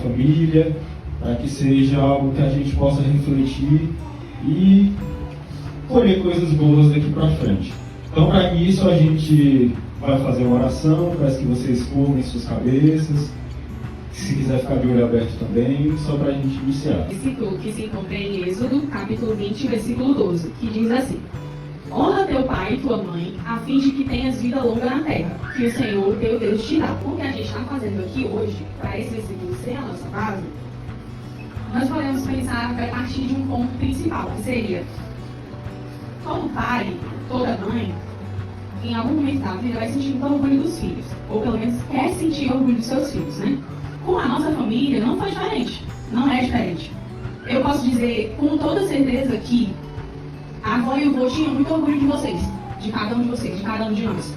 família, para que seja algo que a gente possa refletir e colher coisas boas daqui para frente. Então, para isso, a gente vai fazer uma oração, peço que vocês curvem suas cabeças, se quiser ficar de olho aberto também, só para a gente iniciar. Versículo que se encontra em Êxodo, capítulo 20, versículo 12, que diz assim: honra teu pai e tua mãe, a fim de que tenhas vida longa na terra, que o Senhor teu Deus te dá. O que a gente está fazendo aqui hoje, para esse versículo ser a nossa base, nós podemos pensar a partir de um ponto principal, que seria: todo pai, toda mãe, em algum momento da vida vai sentir muito orgulho dos filhos, ou pelo menos quer sentir orgulho dos seus filhos, né? Com a nossa família não foi diferente, não é diferente. Eu posso dizer com toda certeza que a avó e o vô tinham muito orgulho de vocês, de cada um de vocês, de cada um de nós.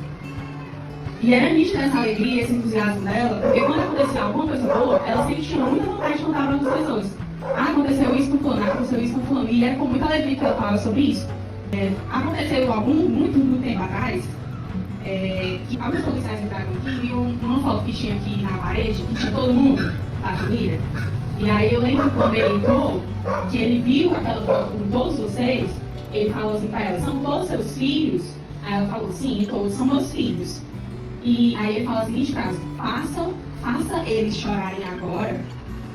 E era nítido essa alegria, esse entusiasmo dela, porque quando acontecia alguma coisa boa, ela sempre tinha muita vontade de contar para outras pessoas. Ah, aconteceu isso com fulano, aconteceu isso com fulano, e era com muita alegria que ela falava sobre isso. Aconteceu muito tempo atrás, que alguns policiais entraram aqui e uma foto que tinha aqui na parede, que tinha todo mundo da família. E aí eu lembro quando ele entrou, que ele viu aquela foto com todos vocês, ele falou assim para ela: são todos seus filhos? Aí ela falou: sim, todos são meus filhos. E aí ele falou a seguinte frase: faça eles chorarem agora,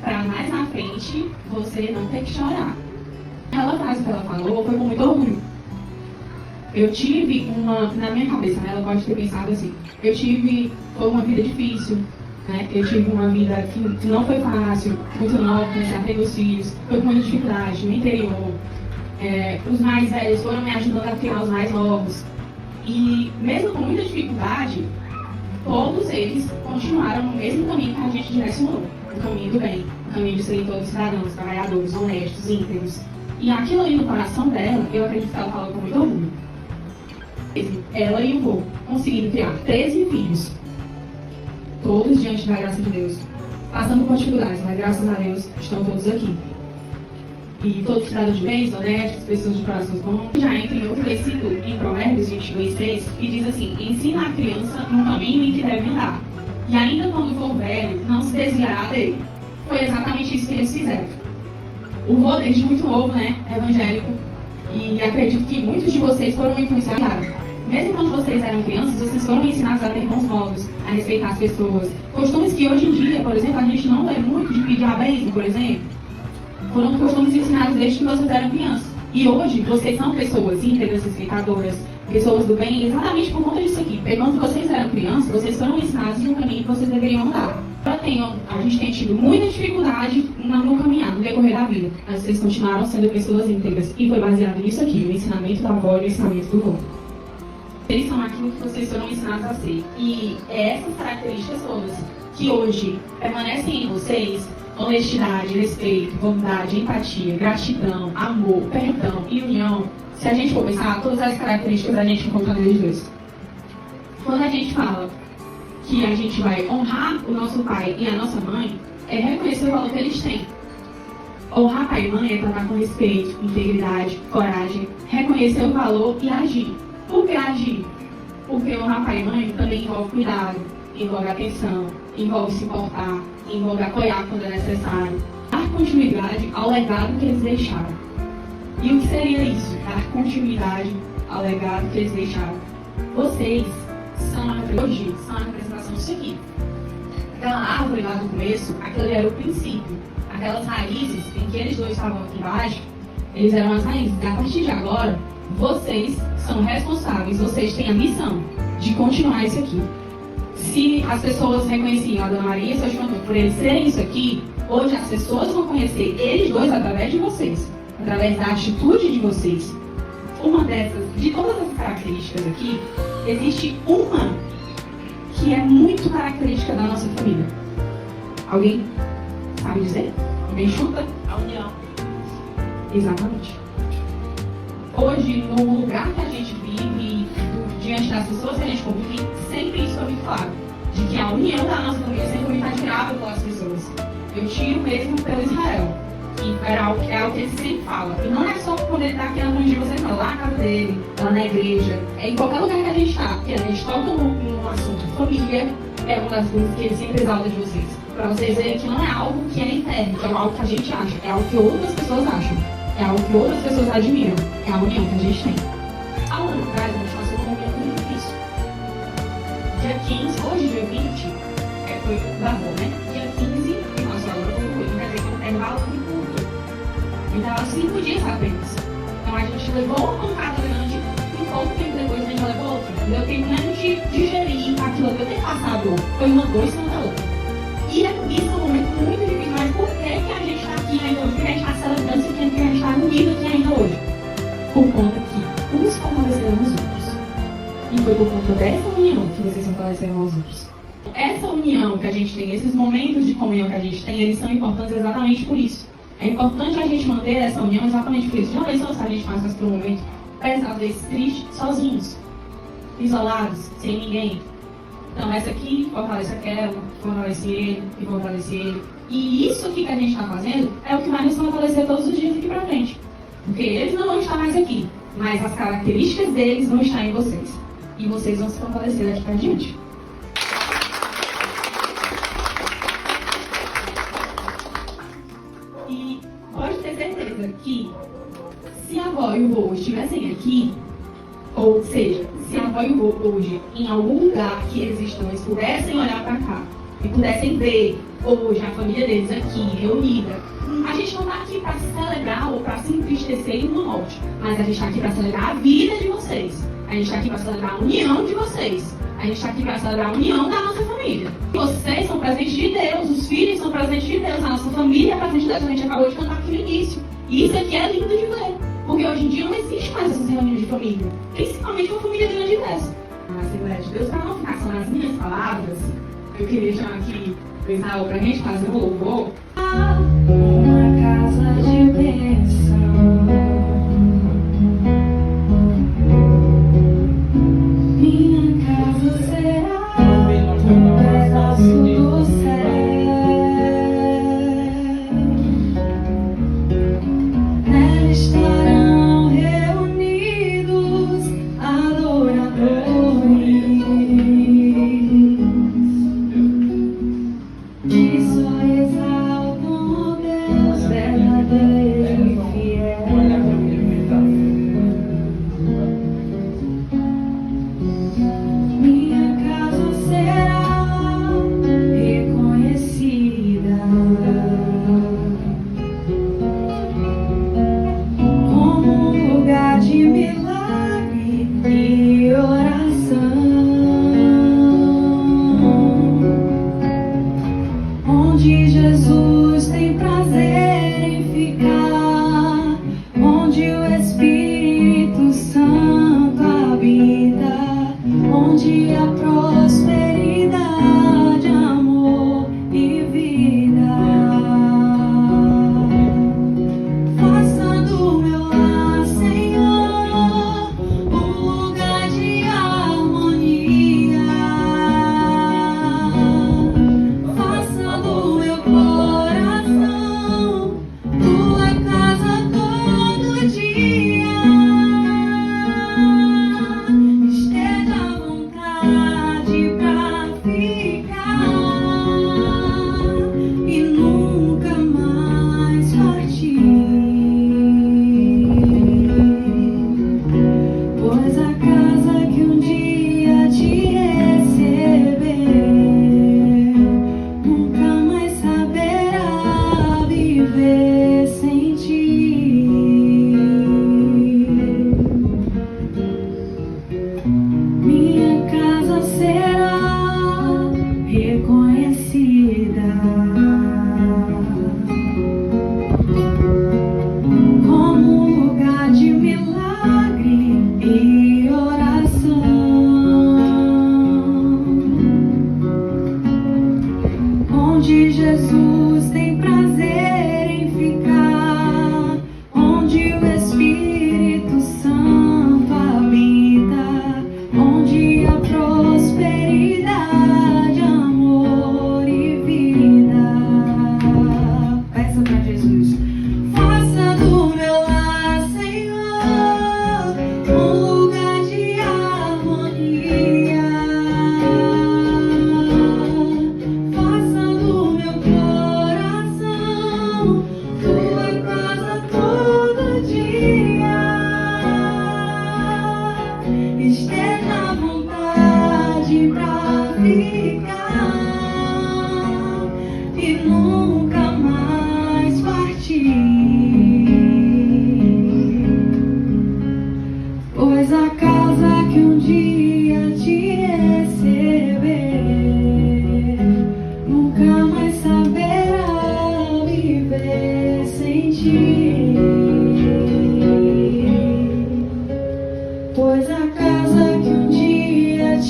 para mais na frente você não ter que chorar. Aquela frase que ela falou foi com muito orgulho. Eu tive na minha cabeça, né, ela pode ter pensado assim, foi uma vida difícil, né, eu tive uma vida que não foi fácil, muito nova, comecei a ter meus filhos, foi com muita dificuldade, no interior, os mais velhos foram me ajudando a criar os mais novos, e mesmo com muita dificuldade, todos eles continuaram no mesmo caminho que a gente direcionou, o caminho do bem, o caminho de serem todos cidadãos, trabalhadores, honestos, íntegros, e aquilo ali no coração dela, eu acredito que ela falou com muito orgulho. Ela e o vô conseguiram criar 13 filhos, todos diante da graça de Deus, passando por dificuldades, mas graças a Deus estão todos aqui. E todos cidadãos de bens, honestos, pessoas de corações bons. Já entra em outro versículo, em Provérbios 22:6, que diz assim: ensina a criança no caminho em que deve andar, e ainda quando for velho, não se desviará dele. Foi exatamente isso que eles fizeram. O vô, desde muito novo, né, evangélico, e acredito que muitos de vocês foram influenciados. Mesmo quando vocês eram crianças, vocês foram ensinados a ter bons modos, a respeitar as pessoas. Costumes que hoje em dia, por exemplo, a gente não vê muito de pedir a bênção, por exemplo. Foram costumes ensinados desde que vocês eram crianças. E hoje, vocês são pessoas íntegras, respeitadoras, pessoas do bem, exatamente por conta disso aqui. Porque quando vocês eram crianças, vocês foram ensinados no caminho que vocês deveriam andar. A gente tem tido muita dificuldade no caminhar, no decorrer da vida. Mas vocês continuaram sendo pessoas íntegras. E foi baseado nisso aqui, no ensinamento da avó e no ensinamento do vô. Eles são aquilo que vocês foram ensinados a ser. E essas características todas que hoje permanecem em vocês: honestidade, respeito, bondade, empatia, gratidão, amor, perdão e união. Se a gente for pensar, todas as características a gente encontra neles dois. Quando a gente fala que a gente vai honrar o nosso pai e a nossa mãe, é reconhecer o valor que eles têm. Honrar pai e mãe é tratar com respeito, integridade, coragem, reconhecer o valor e agir. Por que agir? Porque honrar pai e mãe também envolve cuidado, envolve atenção, envolve se importar, envolve apoiar quando é necessário. Dar continuidade ao legado que eles deixaram. E o que seria isso? Dar continuidade ao legado que eles deixaram. Vocês são a representação disso aqui. Aquela árvore lá do começo, aquele era o princípio. Aquelas raízes em que eles dois estavam aqui embaixo, eles eram as raízes. E a partir de agora, vocês são responsáveis, vocês têm a missão de continuar isso aqui. Se as pessoas reconheciam a Dona Maria e seu João por eles serem isso aqui, hoje as pessoas vão conhecer eles dois através de vocês, através da atitude de vocês. Uma dessas, de todas as características aqui, existe uma que é muito característica da nossa família. Alguém sabe dizer? Alguém chuta? A união. Exatamente. Hoje, no lugar que a gente vive, diante das pessoas que a gente convive, sempre isso é muito claro. De que a união da nossa família sempre está admirável pelas pessoas. Eu tiro mesmo pelo Israel, que é algo que ele sempre fala. E não é só quando ele está aqui na frente de vocês, não. Lá na casa dele, lá na igreja, em qualquer lugar que a gente está. Porque a gente toca no assunto família, é uma das coisas que ele sempre exalta de vocês. Para vocês verem que não é algo que é interno, que é algo que a gente acha, é algo que outras pessoas acham, é algo que outras pessoas admiram, é a união que a gente tem. Há um ano atrás, a gente passou por um momento muito difícil. Dia 15, hoje, dia 20, foi gravou, né? Dia 15, e nossa hora concluiu, quer dizer que é um intervalo de culto. Então, há 5 dias apenas. Então, a gente levou uma pancada grande e pouco tempo depois a gente já levou outra. Deu tempo nem de digerir aquilo que eu tenho passado. Foi uma dor em cima da outra. E isso é um momento muito difícil, mas por que a gente está aqui ainda hoje? Por que a gente está celebrando isso? Por que a gente está unido aqui ainda hoje? Por conta que uns fortaleceram os outros. E foi por conta dessa união que vocês fortaleceram os outros. Essa união que a gente tem, esses momentos de comunhão que a gente tem, eles são importantes exatamente por isso. É importante a gente manter essa união exatamente por isso. Já pensou se a gente passa por um momento, às vezes, triste, sozinhos, isolados, sem ninguém? Então, essa aqui fortalece aquela, fortalece ele e fortalece ele. E isso aqui que a gente está fazendo é o que vai nos fortalecer todos os dias aqui pra frente. Porque eles não vão estar mais aqui, mas as características deles vão estar em vocês. E vocês vão se fortalecer daqui pra diante. E pode ter certeza que se a avó e o vô estivessem aqui, ou seja, se a avó e o vô hoje, em algum lugar que eles estão, eles pudessem olhar para cá e pudessem ver hoje a família deles aqui, reunida, a gente não está aqui para celebrar ou para se entristecer em uma morte, mas a gente está aqui para celebrar a vida de vocês. A gente está aqui para celebrar a união de vocês. A gente está aqui para celebrar a união da nossa família. Vocês são presentes de Deus, os filhos são presentes de Deus, a nossa família é presente de Deus. A gente acabou de cantar aqui no início. E isso aqui é lindo de ver. Porque hoje em dia não existe mais essas reuniões de família. Principalmente uma família grande dessa. A Assembleia de Deus, para não ficar só nas minhas palavras, eu queria chamar aqui o Israel para a gente fazer um louvor. Uma casa de bênção. Minha casa será um pedaço do céu. Nela estarão reunidos adoradores que só exaltam o Deus verdadeiro e fiel. Minha casa será reconhecida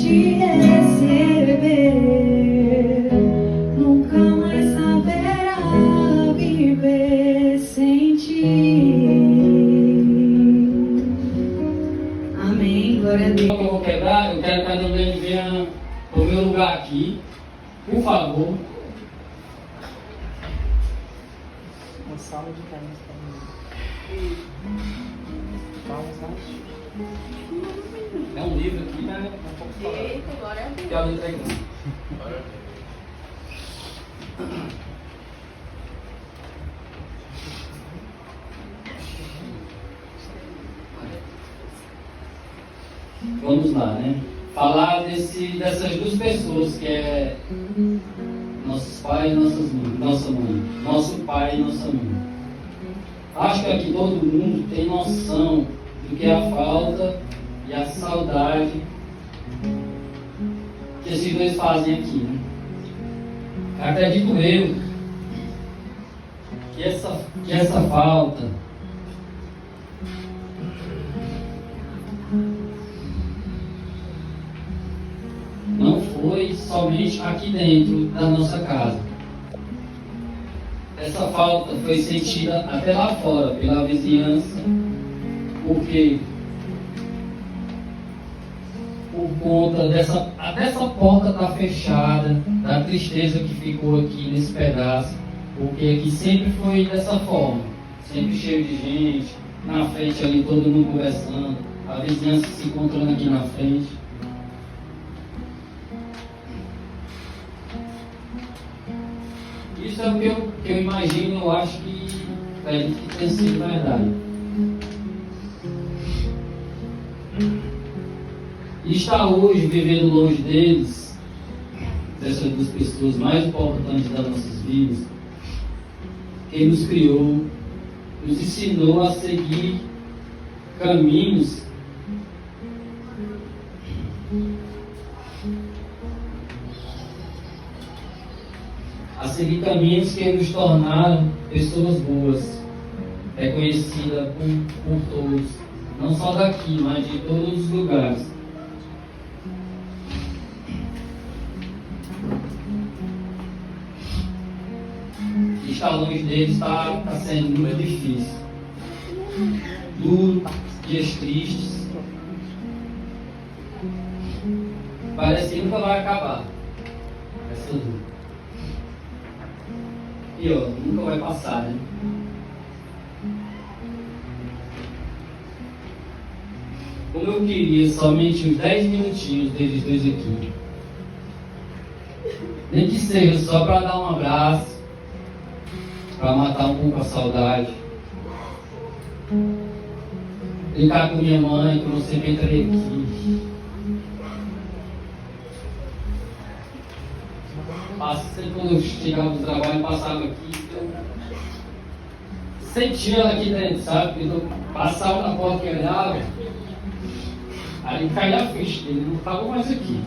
te receber, nunca mais saberá viver sem ti. Amém, glória a Deus. Eu vou quebrar, eu quero que cada um deles venha pro meu lugar aqui, por favor. Uma salva de palmas também. Palmas, acho. É um livro aqui, né? Eita, glória a Deus. Que ela entregou. Vamos lá, né? Falar dessas duas pessoas que é nossos pais e nossas mães, nossa mãe, nosso pai e nossa mãe. Acho que aqui todo mundo tem noção do que é a falta e a saudade que esses dois fazem aqui, né? Acredito eu que essa falta não foi somente aqui dentro da nossa casa. Essa falta foi sentida até lá fora, pela vizinhança, porque por conta dessa porta estar fechada, da tristeza que ficou aqui nesse pedaço, porque aqui sempre foi dessa forma, sempre cheio de gente, na frente ali todo mundo conversando, a vizinhança se encontrando aqui na frente. Isso é o que eu imagino, eu acho que tem sido verdade. E estar hoje vivendo longe deles, dessas duas pessoas mais importantes das nossas vidas, quem nos criou, nos ensinou a seguir caminhos que nos tornaram pessoas boas, reconhecidas por todos, não só daqui, mas de todos os lugares. Estar longe deles está sendo muito difícil, duro, dias tristes, parece que nunca vai acabar essa dor. E ó, nunca vai passar, né? Como eu queria somente uns 10 minutinhos deles dois aqui, nem que seja só para dar um abraço, para matar um pouco a saudade, brincar com minha mãe, que eu sempre entrei aqui. Sempre quando eu chegava do trabalho, passava aqui, eu sentia ela aqui dentro, sabe? Eu passava na porta que olhava, aí caía a ficha, ele não estava mais aqui.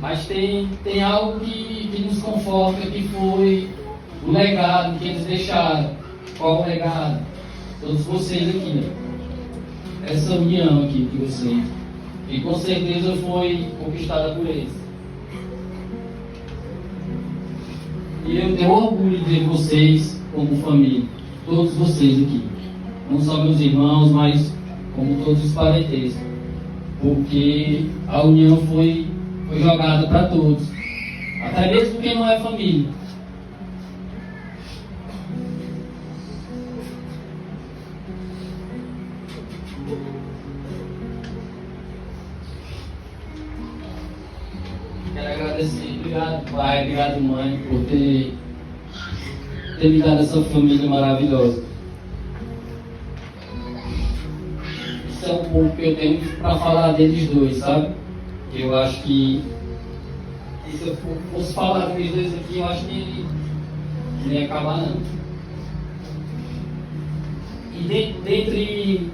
Mas tem algo que nos conforta, que foi o legado que eles deixaram. Qual o legado? Todos vocês aqui. Essa união aqui de vocês, e com certeza foi conquistada por eles. E eu tenho orgulho de ver vocês como família, todos vocês aqui, não só meus irmãos, mas como todos os parentescos, porque a união foi jogada para todos, até mesmo quem não é família. Quero agradecer, obrigado pai, obrigado mãe, por ter me dado essa família maravilhosa. Isso é um pouco que eu tenho para falar deles dois, sabe? Eu acho que se eu fosse falar deles dois aqui, eu acho que não ia acabar não. E dentre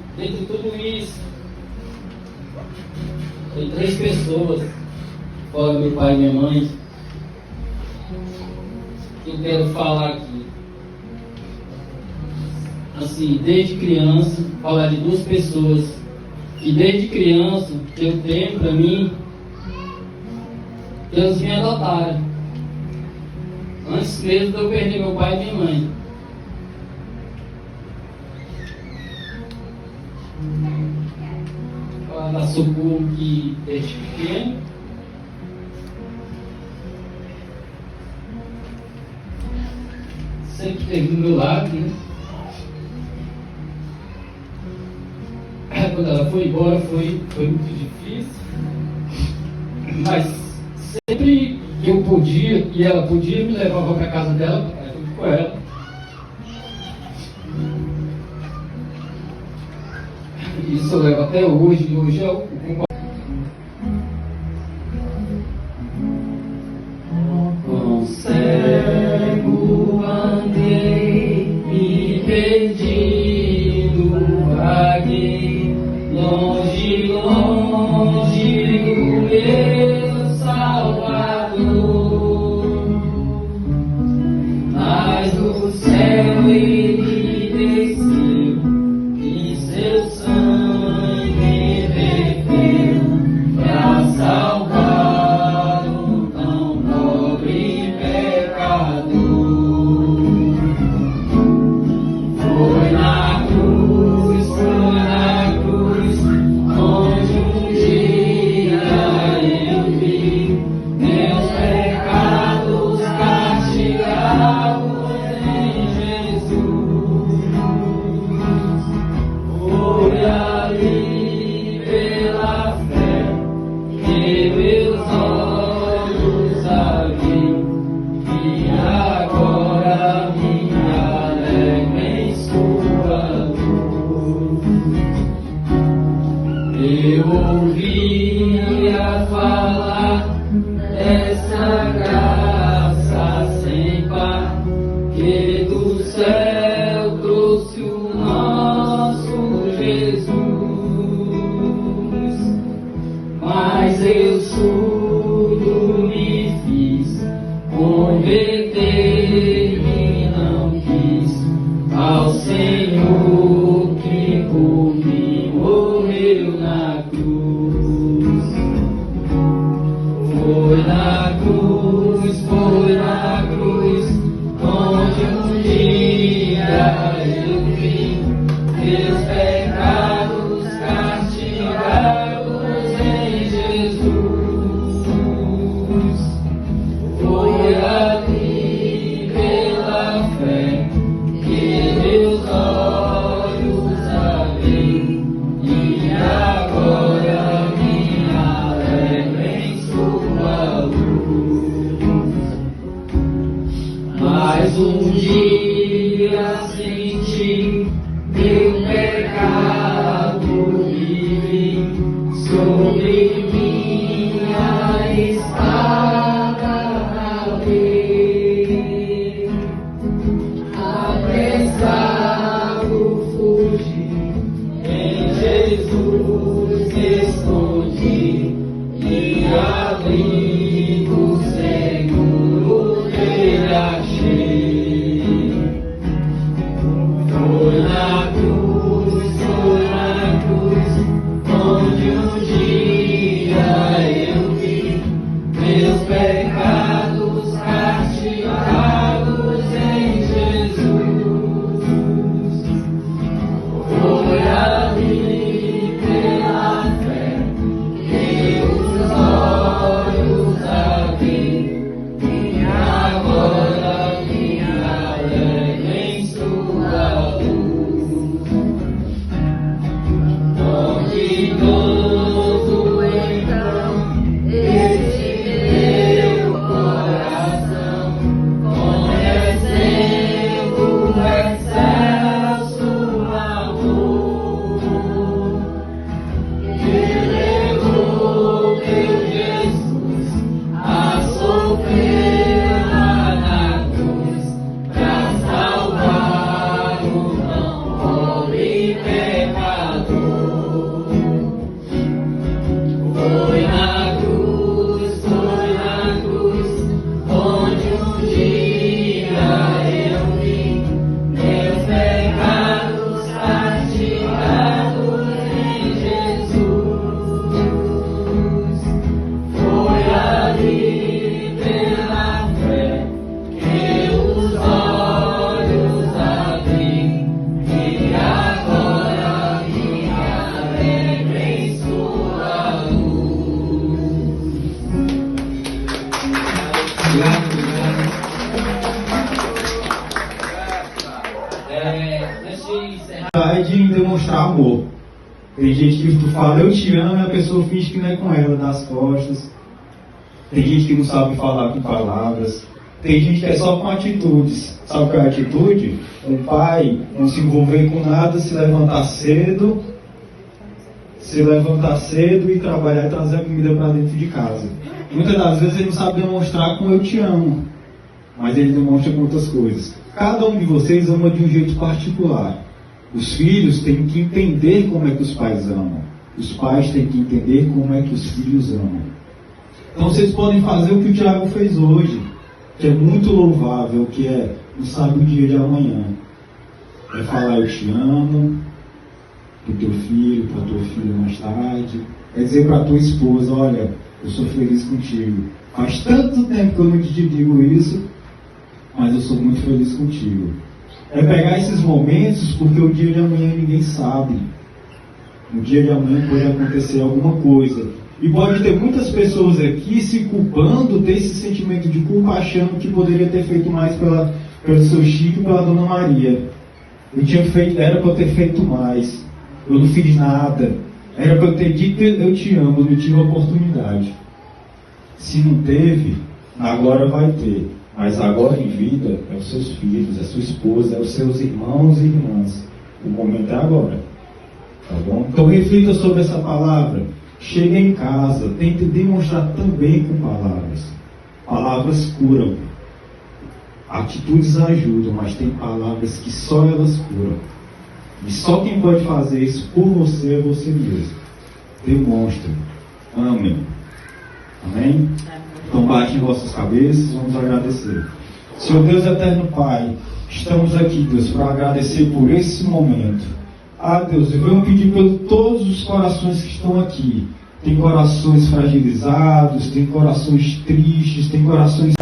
tudo isso, tem 3 pessoas, fora meu pai e minha mãe, que eu quero falar aqui. assim, desde criança, falar de duas pessoas que desde criança eu tenho para mim, eles me adotaram. Antes mesmo de eu perder meu pai e minha mãe. Falar da Socorro que desde pequeno. Sempre esteve do meu lado, né? Quando ela foi embora foi muito difícil, mas sempre que eu podia e ela podia, me levava para casa dela, eu fui com ela. Isso eu levo até hoje. Hoje é o com cego andei e perdido vaguei, longe, longe do meu Salvador, mas do céu ele desceu e seu sangue verteu para salvar um tão nobre pecador. Foi na cruz, onde um dia eu vi meus pecados castigados em Jesus. Foi ali pela fé que meus olhos abri, e agora me alegro em sua luz. Eu ouvia falar dessa graça sem par, que do céu trouxe o nosso Jesus. Mas eu surdo me fiz, converter e não quis ao Senhor que por mim morreu na cruz. Foi na cruz, onde um dia eu vi meus pecados castigados em Jesus. Foi ali pela fé que meus olhos abri, e agora me alegro em sua luz. Mas um dia senti meu pecado e vi sobre minha espada cair. Apressado fugi, em Jesus escondi, e abrigo seguro dele achei. É de demonstrar amor. Tem gente que tu fala, eu te amo, e a pessoa finge que não é com ela, das costas. Tem gente que não sabe falar com palavras. Tem gente que é só com atitudes. Sabe qual é a atitude? Um pai não se envolver com nada, se levantar cedo e trabalhar e trazer a comida para dentro de casa. Muitas das vezes ele não sabe demonstrar com eu te amo, mas ele demonstra com outras coisas. Cada um de vocês ama de um jeito particular. Os filhos têm que entender como é que os pais amam. Os pais têm que entender como é que os filhos amam. Então vocês podem fazer o que o Tiago fez hoje, que é muito louvável, que é não sabe o dia de amanhã. É falar eu te amo para o teu filho, para a tua filha mais tarde. É dizer para a tua esposa, olha, eu sou feliz contigo. Faz tanto tempo que eu não te digo isso, mas eu sou muito feliz contigo. É pegar esses momentos, porque o dia de amanhã ninguém sabe. No dia de amanhã pode acontecer alguma coisa. E pode ter muitas pessoas aqui se culpando, ter esse sentimento de culpa, achando que poderia ter feito mais pelo seu Chico e pela Dona Maria. Era para eu ter feito mais. Eu não fiz nada. Era para eu ter dito eu te amo, eu não tive a oportunidade. Se não teve, agora vai ter. Mas agora em vida, é os seus filhos, é a sua esposa, é os seus irmãos e irmãs. O momento é agora. Tá bom? Então reflita sobre essa palavra. Chegue em casa, tente demonstrar também com palavras. Palavras curam. Atitudes ajudam, mas tem palavras que só elas curam. E só quem pode fazer isso por você é você mesmo. Demonstre. Amém. Amém? Então baixem vossas cabeças, vamos agradecer. Senhor Deus eterno Pai, estamos aqui, Deus, para agradecer por esse momento. Deus, eu venho pedir por todos os corações que estão aqui. Tem corações fragilizados, tem corações tristes, tem corações...